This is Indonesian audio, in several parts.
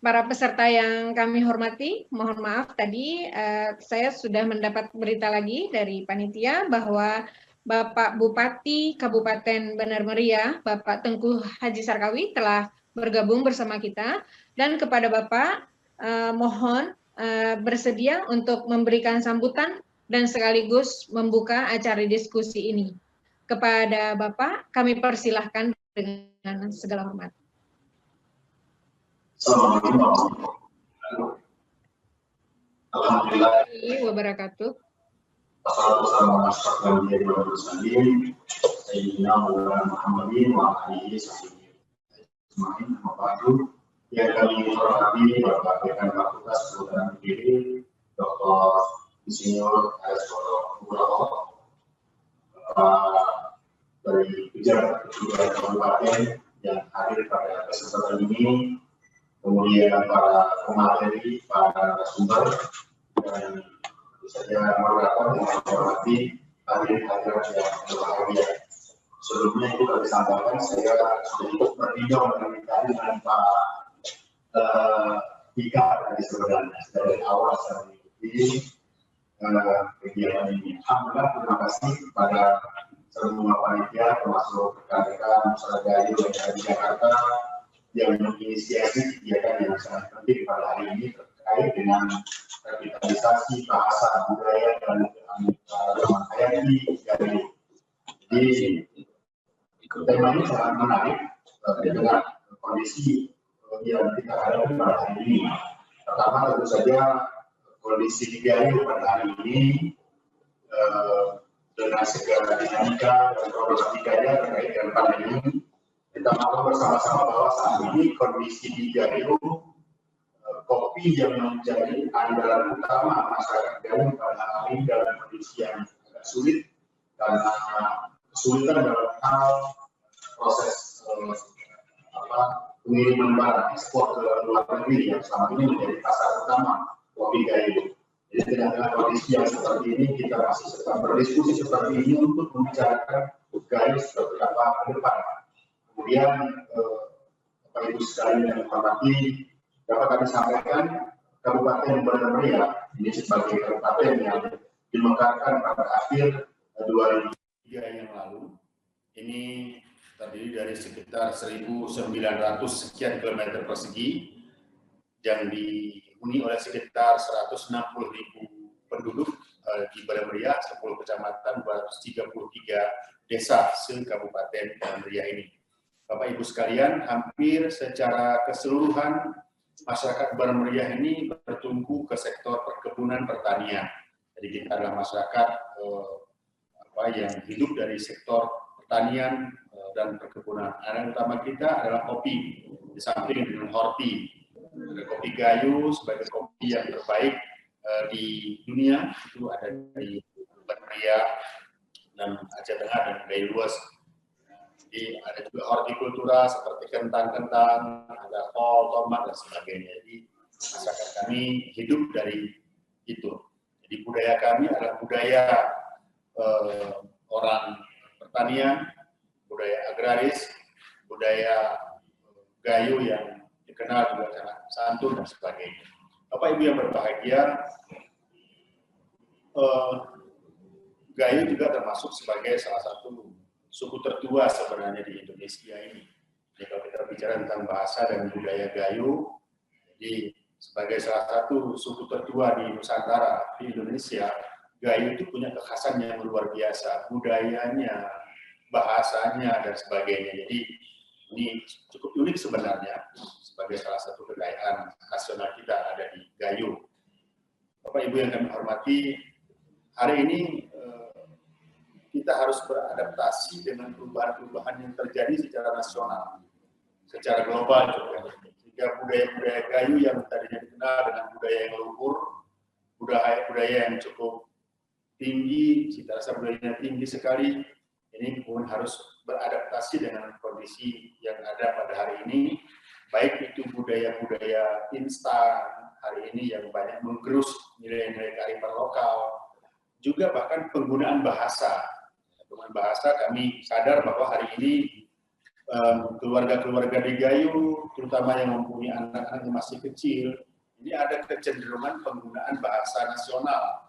para peserta yang kami hormati, mohon maaf tadi saya sudah mendapat berita lagi dari panitia bahwa Bapak Bupati Kabupaten Benar Meriah, Bapak Tengku Haji Sarkawi telah bergabung bersama kita, dan kepada Bapak mohon bersedia untuk memberikan sambutan dan sekaligus membuka acara diskusi ini. Kepada Bapak kami persilahkan dengan segala hormat. Assalamualaikum warahmatullahi wabarakatuh. Yang kami hormati Bapak Dekan Fakultas Kedokteran UGD, Dr. Insinyur Nugroho, Bapak dari pejabat kabupaten yang hadir pada kesempatan ini, kemudian para pemateri, para narasumber, dan tentu saja moderator yang menghormati hadirin yang berbahagia. Sebelumnya itu kami sampaikan, saya sudah ikut berbincang dengan Pak Ika tadi sebenarnya dari awal saya mengikuti kegiatan ini. Alhamdulillah, terima kasih kepada semua panitia termasuk rekan-rekan masyarakat Gayo yang ada di Jakarta yang menginisiasi kegiatan yang sangat penting pada hari ini terkait dengan revitalisasi bahasa budaya dan keagamaan hayati Gayo. Jadi tema ini sangat menarik dengan kondisi yang kita hadapi pada hari ini. Pertama tentu saja kondisi di Gayo pada hari ini dengan segala dinamika dan problematikanya terkait dengan pandemi. Kita maklum bersama-sama bahwa saat ini kondisi di Gayo, kopi yang menjadi andalan utama masyarakat Gayo pada hari ini dalam kondisi yang agak sulit karena kesulitan dalam hal proses pengiriman barang ekspor ke luar negeri yang selama ini menjadi pasar utama kopi Gayo. Jadi dengan kondisi yang seperti ini kita masih sedang berdiskusi seperti ini untuk membicarakan Gayo seperti apa ke depan. Kemudian Bapak Ibu sekalian yang hormati, dapat kami sampaikan Kabupaten Benar Meriah ini sebagai kabupaten yang dimekarkan pada akhir 2003 yang lalu. Ini terdiri dari sekitar 1.900 sekian kilometer persegi yang dihuni oleh sekitar 160.000 penduduk di Benar Meriah, 10 kecamatan, 233 desa se-Kabupaten Benar Meriah ini. Bapak Ibu sekalian, hampir secara keseluruhan masyarakat Benar Meriah ini bertumpu ke sektor perkebunan pertanian. Jadi kita adalah masyarakat yang hidup dari sektor pertanian dan perkebunan. Anak utama kita adalah kopi, di samping dengan horti. Ada kopi Gayo sebagai kopi yang terbaik di dunia, itu ada di Benar Meriah dan Aceh Tengah dan Gayo luas. Jadi ada juga hortikultura seperti kentang-kentang, ada kol, tomat dan sebagainya. Jadi masyarakat kami hidup dari itu. Jadi budaya kami adalah budaya orang pertanian, budaya agraris, budaya Gayo yang dikenal juga sangat santun dan sebagainya. Bapak Ibu yang berbahagia, Gayo juga termasuk sebagai salah satu suku tertua sebenarnya di Indonesia ini. Jadi kalau kita bicara tentang bahasa dan budaya Gayo, jadi sebagai salah satu suku tertua di Nusantara di Indonesia, Gayo itu punya kekhasan yang luar biasa, budayanya, bahasanya dan sebagainya. Jadi ini cukup unik sebenarnya sebagai salah satu kekayaan nasional kita ada di Gayo. Bapak Ibu yang kami hormati, hari ini kita harus beradaptasi dengan perubahan-perubahan yang terjadi secara nasional, secara global juga. Sehingga budaya-budaya Gayo yang tadinya dikenal dengan budaya yang luhur, budaya yang cukup tinggi, cita rasa budayanya tinggi sekali, ini pun harus beradaptasi dengan kondisi yang ada pada hari ini, baik itu budaya-budaya instan hari ini yang banyak menggerus nilai-nilai kearifan lokal, juga bahkan penggunaan bahasa. Dengan bahasa kami sadar bahwa hari ini keluarga-keluarga di Gayo, terutama yang mempunyai anak-anak yang masih kecil, ini ada kecenderungan penggunaan bahasa nasional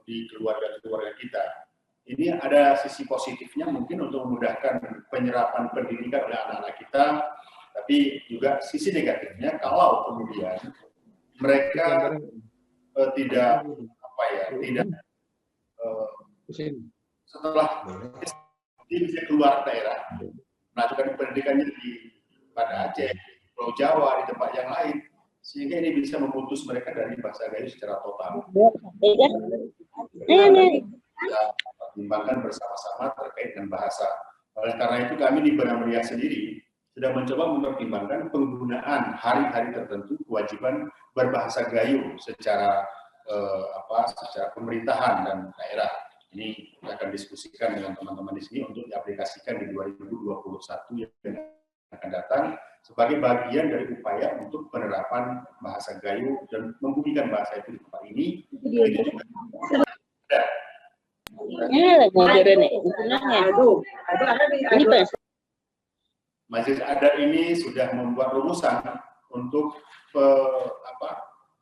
di keluarga-keluarga kita. Ini ada sisi positifnya mungkin untuk memudahkan penyerapan pendidikan oleh anak-anak kita, tapi juga sisi negatifnya kalau kemudian mereka tidak setelah dia bisa keluar daerah melanjutkan pendidikannya pada Aceh, Pulau Jawa, di tempat yang lain, sehingga ini bisa memutus mereka dari bahasa Gayo secara total. Kita pertimbangkan bersama-sama terkait dengan bahasa. Oleh karena itu kami di Benar Meriah sendiri sudah mencoba mempertimbangkan penggunaan hari-hari tertentu kewajiban berbahasa Gayo secara secara pemerintahan dan daerah. Ini kita akan diskusikan dengan teman-teman di sini untuk diaplikasikan di 2021 yang akan datang sebagai bagian dari upaya untuk penerapan bahasa Gayo dan membumikan bahasa itu di tempat ini. Majelis Adat ini sudah membuat rumusan untuk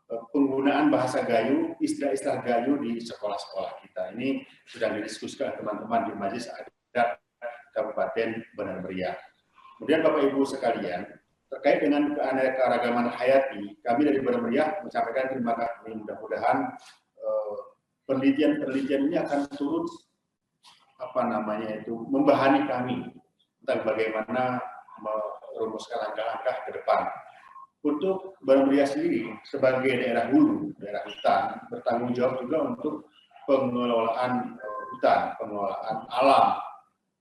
penggunaan bahasa Gayo, istilah-istilah Gayo di sekolah-sekolah kita. Ini sedang didiskusikan teman-teman di Majelis Adat Kabupaten Benar Meriah. Kemudian Bapak Ibu sekalian, terkait dengan keanekaragaman hayati, kami dari Benar Meriah menyampaikan terima kasih. Mudah-mudahan penelitian-penelitian ini akan turut membahani kami tentang bagaimana merumuskan langkah-langkah ke depan. Untuk Benar Meriah sendiri sebagai daerah hulu, daerah hutan, bertanggung jawab juga untuk pengelolaan hutan, pengelolaan alam.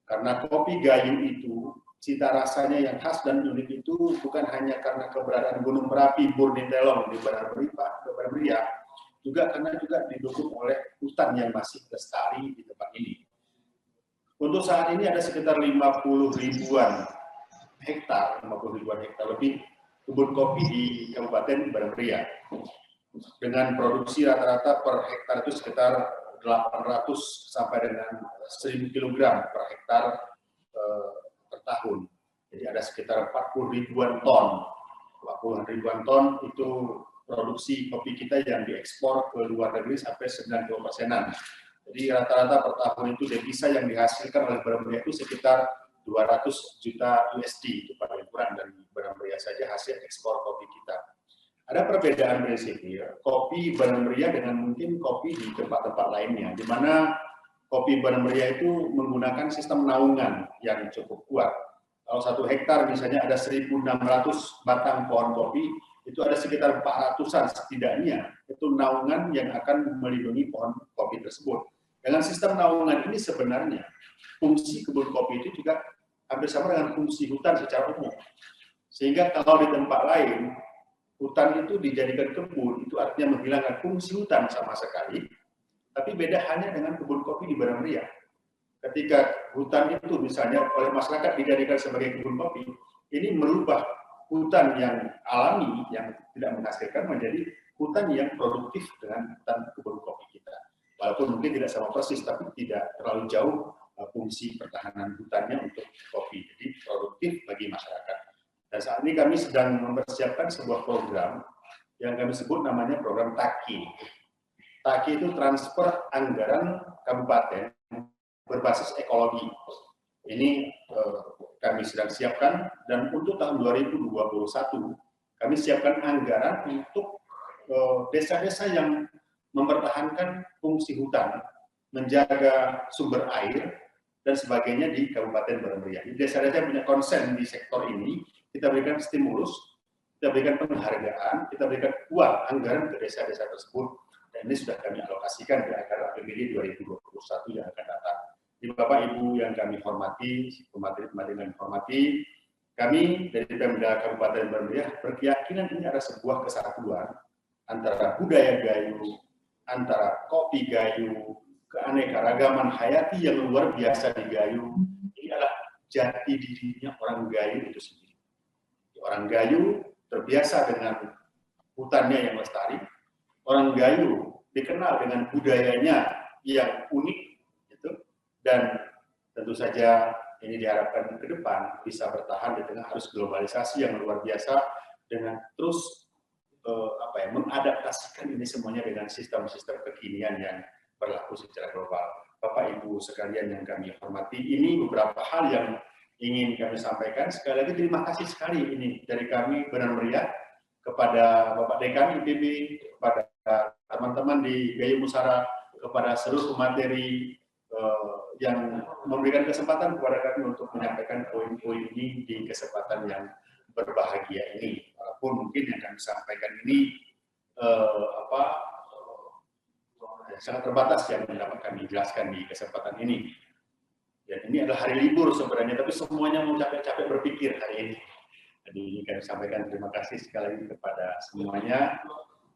Karena kopi Gayo itu cita rasanya yang khas dan unik itu bukan hanya karena keberadaan Gunung Merapi, Burnitelong di Benar Meriah, juga karena juga didukung oleh hutan yang masih lestari di tempat ini. Untuk saat ini ada sekitar 50 ribuan hektar lebih kebun kopi di Kabupaten Benar Meriah. Dengan produksi rata-rata per hektar itu sekitar 800 sampai dengan 1000 kg per hektar per tahun. Jadi ada sekitar 40 ribuan ton. 40 ribuan ton itu produksi kopi kita yang diekspor ke luar negeri sampai 90%-an. Jadi rata-rata per tahun itu devisa yang dihasilkan oleh Benar Meriah itu sekitar 200 juta USD, itu paling kurang dari Benar Meriah saja hasil ekspor kopi kita. Ada perbedaan prinsipil kopi Benar Meriah dengan mungkin kopi di tempat-tempat lainnya, di mana kopi Benar Meriah itu menggunakan sistem naungan yang cukup kuat. Kalau 1 hektar misalnya ada 1.600 batang pohon kopi, itu ada sekitar 400-an setidaknya, itu naungan yang akan melindungi pohon kopi tersebut. Dengan sistem naungan ini sebenarnya fungsi kebun kopi itu juga hampir sama dengan fungsi hutan secara umum. Sehingga kalau di tempat lain, hutan itu dijadikan kebun, itu artinya menghilangkan fungsi hutan sama sekali, tapi beda hanya dengan kebun kopi di Benar Meriah. Ketika hutan itu misalnya oleh masyarakat dijadikan sebagai kebun kopi, ini merubah hutan yang alami, yang tidak menghasilkan, menjadi hutan yang produktif dengan hutan kebun kopi kita. Walaupun mungkin tidak sama persis, tapi tidak terlalu jauh fungsi pertahanan hutannya untuk kopi. Jadi produktif bagi masyarakat. Dan saat ini kami sedang mempersiapkan sebuah program yang kami sebut namanya program TAKI. TAKI itu transfer anggaran kabupaten berbasis ekologi. Ini kami sedang siapkan, dan untuk tahun 2021 kami siapkan anggaran untuk desa-desa yang mempertahankan fungsi hutan, menjaga sumber air, dan sebagainya di Kabupaten Benar Meriah. Desa-desa yang punya konsen di sektor ini, kita berikan stimulus, kita berikan penghargaan, kita berikan uang anggaran ke desa-desa tersebut, dan ini sudah kami alokasikan di anggaran APBD 2021 yang akan datang. Jadi Bapak Ibu yang kami hormati, pemateri-pemateri yang hormati, kami dari Pemda Kabupaten Benar Meriah berkeyakinan ini ada sebuah kesatuan antara budaya Gayo, antara kopi Gayo, keanekaragaman hayati yang luar biasa di Gayo. Ini adalah jati dirinya orang Gayo itu sendiri. Orang Gayo terbiasa dengan hutannya yang lestari. Orang Gayo dikenal dengan budayanya yang unik, gitu. Dan tentu saja ini diharapkan ke depan bisa bertahan di tengah arus globalisasi yang luar biasa dengan terus mengadaptasikan ini semuanya dengan sistem-sistem kekinian yang berlaku secara global. Bapak Ibu sekalian yang kami hormati, ini beberapa hal yang ingin kami sampaikan. Sekali lagi terima kasih sekali ini dari kami Benar Meriah kepada Bapak Dekan IPB, kepada teman-teman di Gayo Musara, kepada seluruh materi yang memberikan kesempatan kepada kami untuk menyampaikan poin-poin ini di kesempatan yang berbahagia ini. Walaupun mungkin yang kami sampaikan ini sangat terbatas yang dapat kami jelaskan di kesempatan ini. Dan ini adalah hari libur sebenarnya, tapi semuanya mau capek-capek berpikir hari ini. Jadi ini kami sampaikan terima kasih sekali lagi kepada semuanya.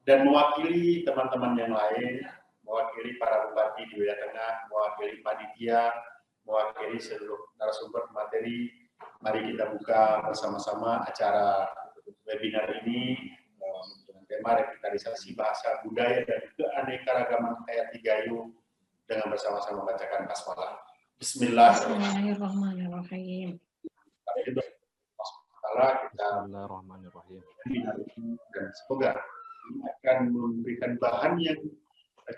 Dan mewakili teman-teman yang lain, mewakili para bupati di wilayah tengah, mewakili panitia, mewakili seluruh narasumber materi, mari kita buka bersama-sama acara webinar ini dengan tema revitalisasi bahasa, budaya, dan keanekaragaman Hayati Gayo dengan bersama-sama bacakan basmalah. Bismillahirrahmanirrahim. Bismillahirrahmanirrahim. Dan semoga akan memberikan bahan yang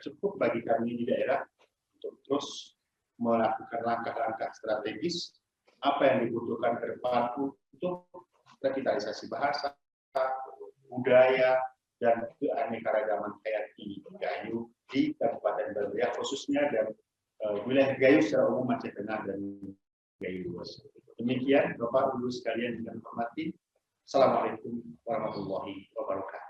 cukup bagi kami di daerah untuk terus melakukan langkah-langkah strategis apa yang dibutuhkan ke depan untuk revitalisasi bahasa, budaya, dan keanekaragaman Hayati Gayo di Kabupaten Benar Meriah khususnya dan wilayah Gayo secara umum Aceh Tengah dan Gayo luas. Demikian Bapak Ibu sekalian yang hormati. Assalamualaikum warahmatullahi wabarakatuh.